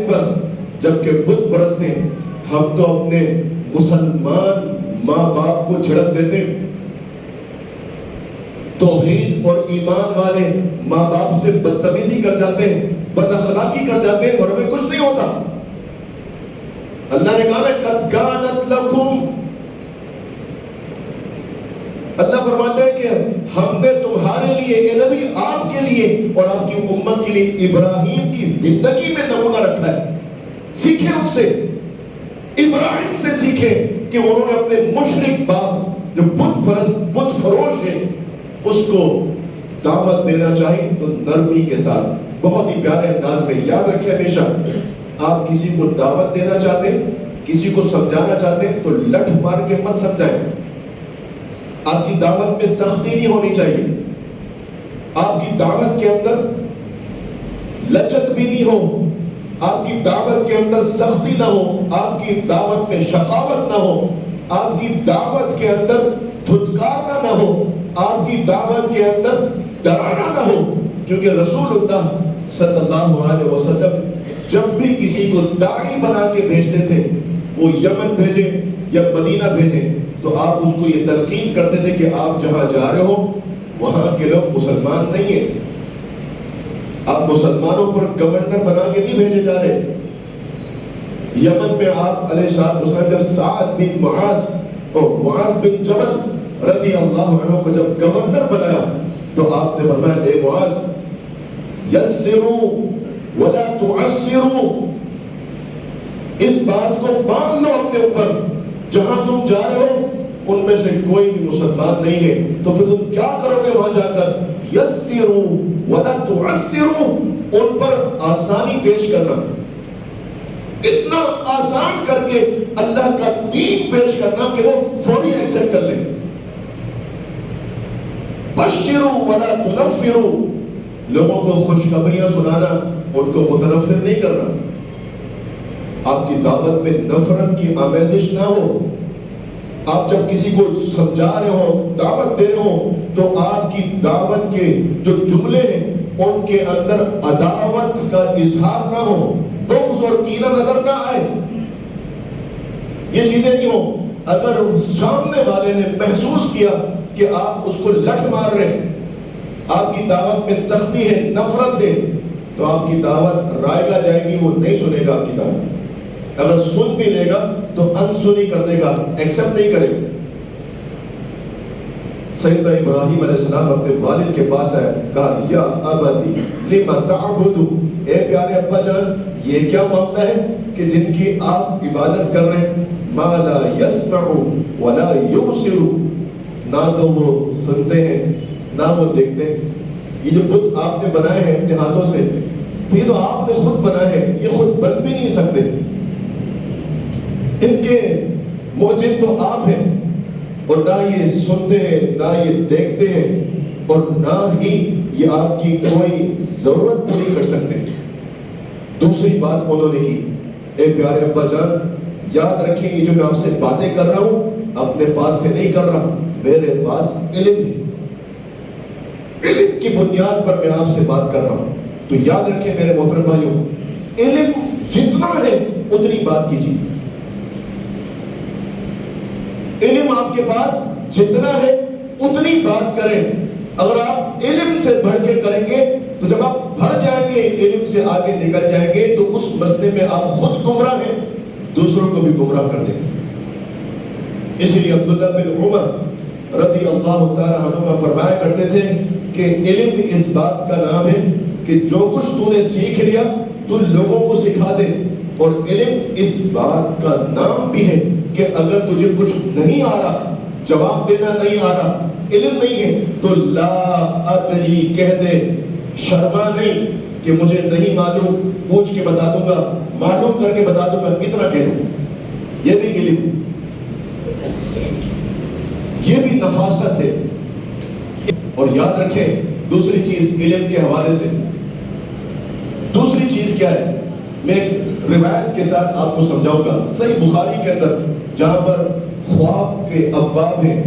پر جبکہ بت پرست ہیں، ہم تو اپنے مسلمان ماں باپ کو جھڑک دیتے، توحید اور ایمان والے ماں باپ سے بدتمیزی کر جاتے ہیں، بد اخلاقی کر جاتے ہیں اور ہمیں کچھ نہیں ہوتا۔ اللہ نے کہا ہے قد کانت لکم، اللہ فرماتا ہے کہ ہم نے تمہارے لیے، اے نبی آپ کے لیے اور آپ کی امت کے لیے ابراہیم کی زندگی میں نمونہ رکھا ہے۔ سیکھیں ان سے، ابراہیم سے سیکھیں کہ انہوں نے اپنے مشرک باپ جو بت پرست بت فروش ہیں اس کو دعوت دینا چاہیے تو نرمی کے ساتھ، بہت ہی پیارے انداز میں۔ یاد رکھیں ہمیشہ آپ کسی کو دعوت دینا چاہتے ہیں، کسی کو سمجھانا چاہتے ہیں تو لٹھ مار کے مت سمجھائیں۔ آپ کی دعوت میں سختی نہیں ہونی چاہیے، آپ کی دعوت کے اندر لچک بھی نہیں ہو، آپ کی دعوت کے اندر سختی نہ ہو، آپ کی دعوت میں شقاوت نہ ہو، آپ کی دعوت کے اندر دھتکارنا نہ ہو، آپ کی دعوت کے اندر ڈرانا نہ ہو۔ کیونکہ رسول اللہ صلی اللہ علیہ وسلم جب بھی کسی کو داعی بنا کے بھیجتے تھے، وہ یمن بھیجے یا مدینہ بھیجے، تو آپ اس کو یہ تلقین کرتے تھے کہ آپ جہاں جا رہے ہو وہاں کے لوگ مسلمان نہیں ہیں، آپ مسلمانوں پر گورنر بنا کے نہیں بھیجے جا رہے۔ یمن میں آپ علیہ السلام جب سعد بن معاذ اور معاذ بن جبل رضی اللہ عنہ کو جب گورنر بنایا تو آپ نے فرمایا اے معاذ یسروا ولا تعسروا، اس بات کو مان لو اپنے اوپر، جہاں تم جا رہے ہو ان میں سے کوئی بھی مسلمان نہیں ہے، تو پھر تم کیا کرو گے وہاں جا کر؟ یسروا ولا تعسروا، ان پر آسانی پیش کرنا، اتنا آسان کر کے اللہ کا دین پیش کرنا کہ وہ فوری ایکسپٹ کر لیں۔ بشروا ولا تنفروا، لوگوں کو خوشخبریاں سنانا، ان کو متنفر نہیں کرنا۔ آپ کی دعوت میں نفرت کی آمیزش نہ ہو۔ آپ جب کسی کو سمجھا رہے ہو، دعوت دے رہے ہو، تو آپ کی دعوت کے جو جملے ہیں ان کے اندر عداوت کا اظہار نہ ہو، بغض اور کینہ نظر نہ آئے، یہ چیزیں نہیں ہو۔ اگر سامنے والے نے محسوس کیا کہ آپ اس کو لٹ مار رہے ہیں، آپ کی دعوت میں سختی ہے، نفرت ہے، تو آپ کی دعوت رائگا جائے گی، وہ نہیں سنے گا آپ کی دعوت۔ اگر سن بھی لے گا تو انسنی کر دے گا، ایکسپٹ نہیں کرے گا۔ سیدنا ابراہیم علیہ السلام اپنے والد کے پاس آئے، کہا یا ابتی لم تعبد، اے پیارے ابا جان یہ کیا معاملہ ہے کہ جن کی آپ عبادت کر رہے ہیں، ما لا يسمع ولا يبصر، نہ تو وہ سنتے ہیں نہ وہ دیکھتے ہیں۔ یہ جو بت آپ نے بنائے ہیں اپنے ہاتھوں سے، تو یہ تو آپ نے خود بنائے ہیں، یہ خود بن بھی نہیں سکتے، ان کے موجد تو آپ ہیں، اور نہ یہ سنتے ہیں نہ یہ دیکھتے ہیں، اور نہ ہی یہ آپ کی کوئی ضرورت پوری کر سکتے۔ دوسری بات انہوں نے کی، اے پیارے ابا جان یاد رکھیں یہ جو میں آپ سے باتیں کر رہا ہوں اپنے پاس سے نہیں کر رہا، میرے پاس علم ہے، علم کی بنیاد پر میں آپ سے بات کر رہا ہوں۔ تو یاد رکھیں میرے محترم بھائیوں، علم جتنا ہے اتنی بات کیجیے، علم آپ کے پاس جتنا ہے اتنی بات کریں۔ اگر آپ علم سے بڑھ کے کریں گے تو جب آپ بھر جائیں گے، علم سے آگے نکل جائیں گے، تو اس مسئلے میں آپ خود گمراہ ہیں، دوسروں کو بھی گمراہ کر دیں گے۔ اس لیے عبداللہ بن عمر رضی اللہ تعالی عنہ فرمایا کرتے تھے کہ علم اس بات کا نام ہے کہ جو کچھ تو نے سیکھ لیا تو لوگوں کو سکھا دے، اور علم اس بات کا نام بھی ہے کہ اگر تجھے کچھ نہیں آ رہا، جواب دینا نہیں آ رہا، علم نہیں ہے، تو لا ادری کہہ دے، شرما نہیں کہ مجھے نہیں معلوم، پوچھ کے بتا دوں گا، معلوم کر کے بتا دوں گا، کتنا کہہ دوں، یہ بھی علم، یہ بھی نفاست ہے۔ اور یاد رکھیں دوسری چیز علم کے حوالے سے، دوسری چیز کیا ہے، میں ایک روایت کے ساتھ آپ کو سمجھاؤں گا۔ صحیح بخاری کے اندر جہاں پر خواب کے ابواب ہیں،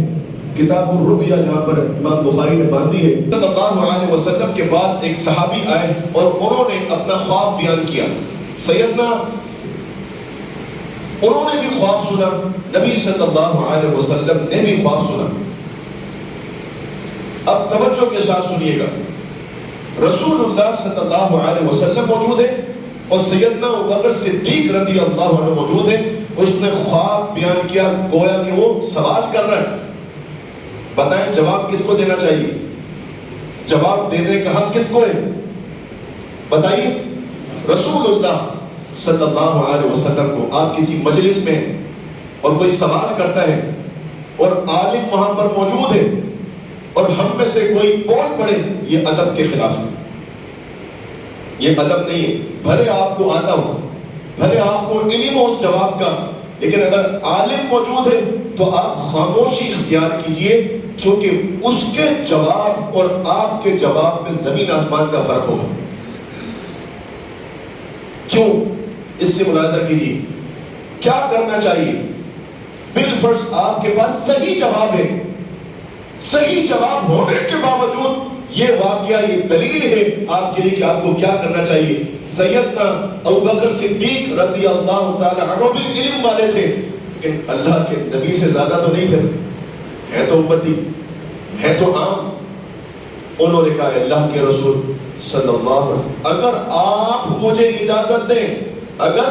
کتاب الرؤیا جہاں پر امام بخاری نے باندھی ہے، صلی اللہ علیہ وسلم کے پاس ایک صحابی آئے اور انہوں نے اپنا خواب بیان کیا۔ سیدنا انہوں نے بھی خواب سنا، نبی صلی اللہ علیہ وسلم نے بھی خواب سنا. اب توجہ کے ساتھ سنیے گا. رسول اللہ صلی اللہ علیہ وسلم موجود ہے اور سیدنا ابوبکر صدیق رضی اللہ عنہ موجود ہے. اس نے خواب بیان کیا گویا کہ وہ سوال کر رہا ہے. بتائیں جواب کس کو دینا چاہیے؟ جواب دینے کا حق کس کو ہے؟ بتائیے. رسول اللہ صلی اللہ علیہ وسلم کو. آپ کسی مجلس میں اور کوئی سوال کرتا ہے اور عالم وہاں پر موجود ہے اور ہم میں سے کوئی بول پڑے، یہ ادب کے خلاف ہے. یہ ادب نہیں ہے. بھلے آپ کو آتا ہو، بھلے آپ کو علم ہو اس جواب کا، لیکن اگر عالم موجود ہے تو آپ خاموشی اختیار کیجئے، کیونکہ اس کے جواب اور آپ کے جواب میں زمین آسمان کا فرق ہوگا. کیوں؟ اس سے ملاحظہ کیجئے کیا کرنا چاہیے. بالفرض آپ کے پاس صحیح جواب ہے، صحیح جواب ہونے کے باوجود یہ واقعہ، یہ دلیل ہے آپ کے لیے کہ آپ کو کیا کرنا چاہیے. سیدنا ابوبکر صدیق رضی اللہ تعالی عنہ بھی علم والے تھے، لیکن اللہ کے نبی سے زیادہ تو نہیں تھے، ہے تو امتی، ہے تو عام. انہوں نے کہا اللہ کے رسول صلی اللہ علیہ وسلم اگر آپ مجھے اجازت دیں، اگر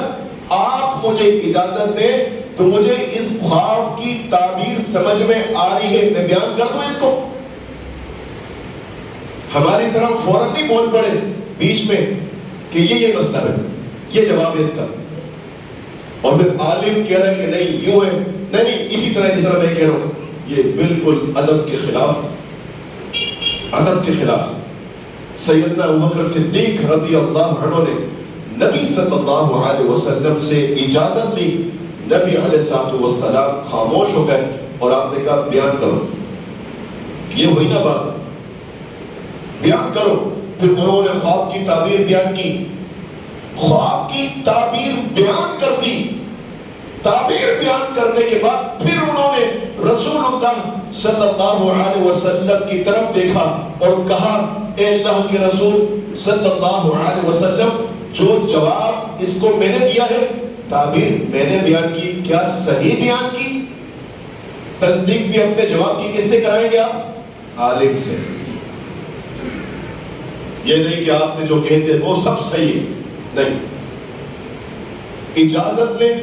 آپ مجھے اجازت دیں تو مجھے اس خواب کی تعبیر سمجھ میں آ رہی ہے، میں بیان کر دوں اس کو. ہماری طرف فوراً نہیں بول پڑے بیچ میں کہ یہ مسئلہ ہے، یہ جواب ہے اس کا، اور پھر عالم کہہ رہا ہے کہ نہیں یوں ہے، نہیں اسی طرح جس طرح میں کہہ رہا ہوں. یہ بالکل ادب کے خلاف، ادب کے خلاف. سیدنا ابوبکر صدیق رضی اللہ عنہ نے نبی صلی اللہ علیہ وسلم سے اجازت لی. نبی علیہ السلام خاموش ہو گئے اور آپ نے کہا بیان کرو. یہ ہوئی نا بات، بیان کرو. پھر انہوں نے خواب کی تعبیر بیان کی، خواب کی تعبیر بیان کر دی. تعبیر بیان کرنے کے بعد پھر انہوں نے رسول اللہ صلی اللہ علیہ وسلم کی طرف دیکھا اور کہا اے اللہ کے رسول صلی اللہ علیہ وسلم، جو جواب اس کو میں نے دیا ہے، تعبیر میں نے بیان کی، کیا صحیح بیان کی؟ تصدیق بھی اپنے جواب کی کس سے کرائیں گے آپ؟ عالم سے. یہ نہیں کہ آپ نے جو کہتے وہ سب صحیح ہے، نہیں. اجازت لیں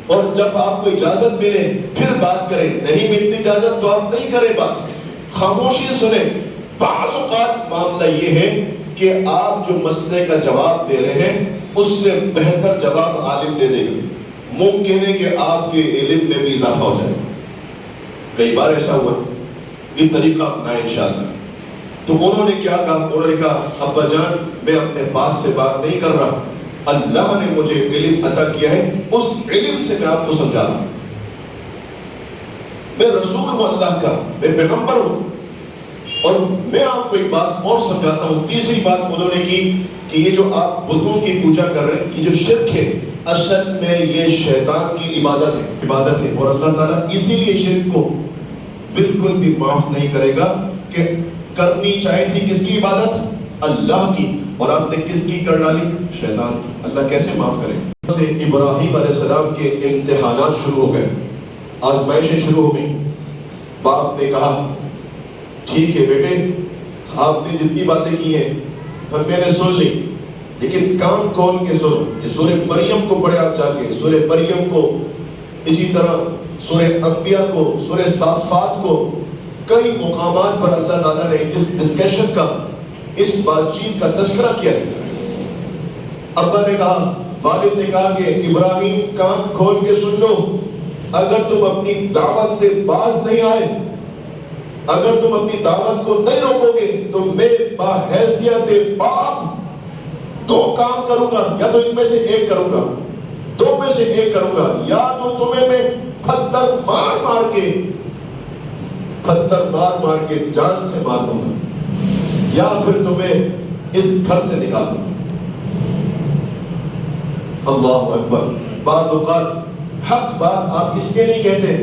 اور جب آپ کو اجازت ملے پھر بات کریں. نہیں ملتی اجازت تو آپ نہیں کریں بات، خاموشی سنیں. بعض اوقات معاملہ یہ ہے کہ آپ جو مسئلے کا جواب دے رہے ہیں اس سے بہتر جواب عالم دے دے گا. ممکن ہے کہ آپ کے علم میں بھی اضافہ ہو جائے. کئی بار ایسا ہوا. یہ طریقہ اپنائیں انشاءاللہ. تو انہوں نے کیا کہا؟ انہوں نے کہا ابا جان میں اپنے پاس سے بات نہیں کر رہا، اللہ نے مجھے علم عطا کیا ہے، اس علم سے میں آپ کو سمجھا رہا ہوں. میں رسول ہوں اللہ کا، میں پیغمبر ہوں، اور میں آپ کو ایک بات اور سمجھاتا ہوں. تیسری بات انہوں نے کی کہ یہ جو آپ بتوں کی پوجا کر رہے ہیں، یہ جو شرک ہے، اصل میں یہ شیطان کی عبادت ہے، اور اللہ تعالیٰ اسی لیے شرک کو بالکل بھی معاف نہیں کرے گا. کہ کرنی چاہیے تھی کس کی عبادت؟ اللہ کی، اور آپ نے کس کی کر ڈالی؟ شیطان کی. اللہ کیسے معاف کرے؟ ابراہیم علیہ السلام کے امتحانات شروع ہو گئے، آزمائشیں شروع ہو گئی. باپ نے کہا ٹھیک ہے بیٹے، آپ نے جتنی باتیں کی ہیں میں نے سن لی، لیکن کان کھول کے سنو. یہ سورہ مریم کو پڑھے آپ جا کے، سورہ مریم کو، اسی طرح سورہ انبیاء کو، سورہ صافات کو. کئی مقامات پر اللہ تعالیٰ نے اس ڈسکشن کا، اس بات چیت کا تذکرہ کیا ہے. ابا نے کہا، والد نے کہا کہ ابراہیم کان کھول کے سن لو، اگر تم اپنی دعوت سے باز نہیں آئے، اگر تم اپنی دعوت کو نہیں روکو گے تو میں باحیثیت باپ دو کام کروں گا، یا تو ان میں سے ایک کروں گا، دو میں سے ایک کروں گا. یا تو تمہیں میں پتھر مار مار کے جان سے مار دوں گا، یا پھر تمہیں اس گھر سے نکال دوں گا. اللہ اکبر. بعض اوقات حق بات آپ اس کے نہیں کہتے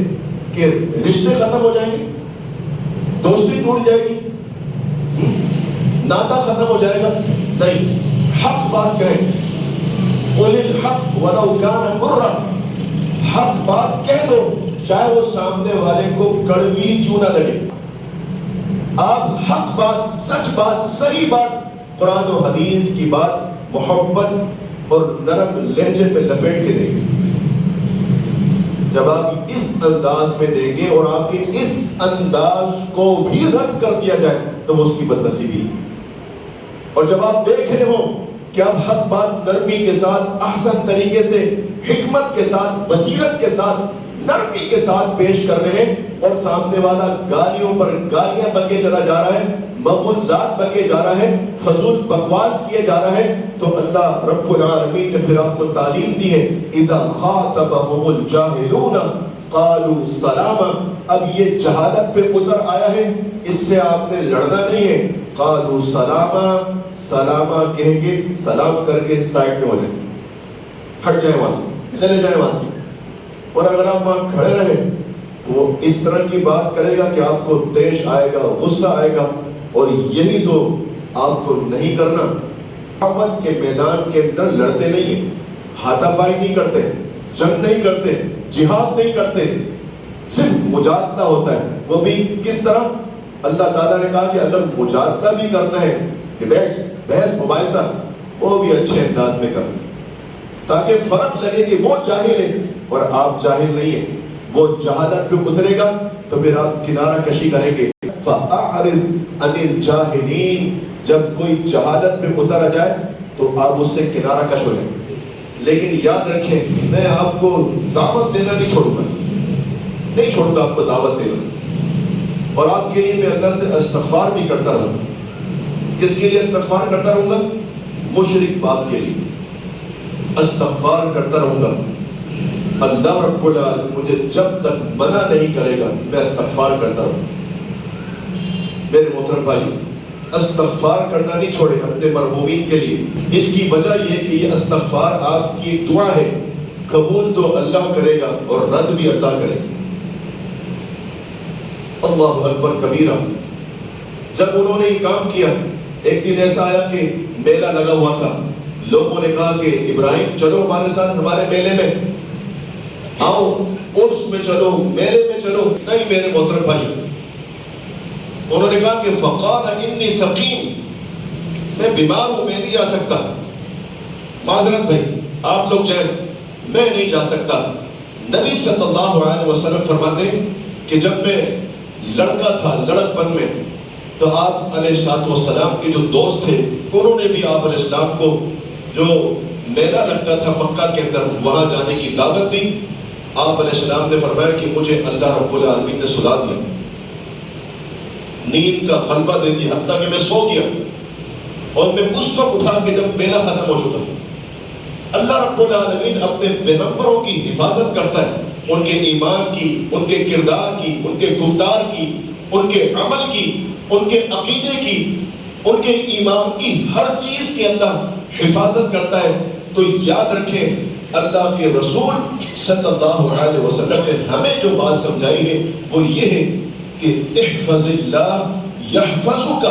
کہ رشتے ختم ہو جائیں گے، دوستی ٹوٹ جائے گی، ناتا ختم ہو جائے گا. نہیں، حق بات کہیں. قل الحق ولو كان مرا، حق بات کہہ دو چاہے وہ سامنے والے کو کڑوی کیوں نہ لگے. آپ حق بات، سچ بات، صحیح بات، قرآن و حدیث کی بات محبت اور نرم لہجے پہ لپیٹ کے دیں گے. جب آپ اس انداز میں دیں گے اور آپ کے اس انداز کو بھی رد کر دیا جائے تو وہ اس کی بد نصیبی. اور جب آپ دیکھ رہے ہو کہ آپ حق بات نرمی کے ساتھ، احسن طریقے سے، حکمت کے ساتھ، بصیرت کے ساتھ، نرمی کے ساتھ پیش کر رہے ہیں اور سامنے والا گالیوں پر گالیاں بکے چلا جا رہا ہے، مغزات بکے جا رہا ہے، فضول بکواس کیے جا رہا ہے، تو اللہ رب العالمین نے پھر آپ کو تعلیم دی ہے اذا خاطبهم الجاهلون قالوا سلاما. اب یہ جہالت پہ اتر آیا ہے، اس سے آپ نے لڑنا نہیں ہے. قالوا سلاما، سلاما کہہ کے سلام کر کے سائڈ پہ ہو جائیں، ہٹ جائیں وہاں سے، چلے جائیں وہاں سے. اور اگر آپ وہاں کھڑے رہے تو وہ اس طرح کی بات کرے گا کہ آپ کو طیش آئے گا، غصہ آئے گا. اور یہی تو آپ کو نہیں کرنا. محبت کے میدان کے اندر لڑتے نہیں ہیں، ہاتھا پائی نہیں کرتے، جنگ نہیں کرتے، جہاد نہیں کرتے، صرف مجادلہ ہوتا ہے. وہ بھی کس طرح؟ اللہ تعالیٰ نے کہا کہ اگر مجادلہ بھی کرنا ہے، بحث مباحثہ، وہ بھی اچھے انداز میں کرنا، تاکہ فرق لگے کہ وہ جاہل ہے اور آپ جاہل نہیں ہیں. وہ جہالت پہ اترے گا تو پھر آپ کنارہ کشی کریں گے. فَأَعْرِضْ عَنِ الْجَاهِلِينَ، جب کوئی جہالت پہ اتر جائے تو آپ اس سے کنارہ کش ہو جائیں. لیکن یاد رکھیں، میں آپ کو دعوت دینا نہیں چھوڑوں گا، نہیں چھوڑوں گا آپ کو دعوت دینا. اور آپ کے لیے میں اللہ سے استغفار بھی کرتا رہوں گا. کس کے لیے استغفار کرتا رہوں گا؟ مشرک باپ کے لیے استغفار کرتا رہوں گا. اللہ رب العالمین مجھے جب تک منع نہیں کرے گا میں استغفار کرتا رہوں. میرے محترم بھائی، استغفار کرنا نہیں چھوڑے اپنے مرحومین کے لیے. اس کی وجہ یہ کہ یہ استغفار آپ کی دعا ہے، قبول تو اللہ کرے گا اور رد بھی اللہ کرے گا. اللہ اکبر کبیرہ. جب انہوں نے یہ کام کیا، ایک دن ایسا آیا کہ میلہ لگا ہوا تھا. لوگوں نے کہا کہ ابراہیم چلو ہمارے ساتھ ہمارے میلے میں، آؤ عرس میں چلو، میلے میں چلو. نہیں میرے محترم بھائی، انہوں نے کہا کہ فقال انی سقیم، میں بیمار ہوں، میں نہیں جا سکتا. معذرت بھائی، آپ لوگ جائیں، میں نہیں جا سکتا. نبی صلی اللہ علیہ وسلم فرماتے ہیں کہ جب میں لڑکا تھا، لڑکپن میں، تو آپ علیہ السلام کے جو دوست تھے انہوں نے بھی آپ علیہ السلام کو جو میلہ لگتا تھا مکہ کے اندر وہاں جانے کی دعوت دی. آپ علیہ السلام نے فرمایا کہ مجھے اللہ رب العالمین نے سلا دیا، نیند کا غلبہ دے دیا، حتیٰ کہ میں سو گیا اور میں اس وقت اٹھا کہ جب میلہ ختم ہو چکا. اللہ رب العالمین اپنے پیغمبروں کی حفاظت کرتا ہے، ان کے ایمان کی، ان کے کردار کی، ان کے گفتار کی، ان کے عمل کی، ان کے عقیدے کی، ان کے ایمان کی، ہر چیز کے اللہ حفاظت کرتا ہے. تو یاد رکھیں اللہ کے رسول صلی اللہ علیہ وسلم نے ہمیں جو بات سمجھائی ہے وہ یہ ہے کہ احفظ اللہ یحفظک.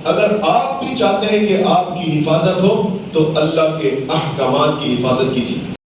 اگر آپ بھی چاہتے ہیں کہ آپ کی حفاظت ہو تو اللہ کے احکامات کی حفاظت کیجیے.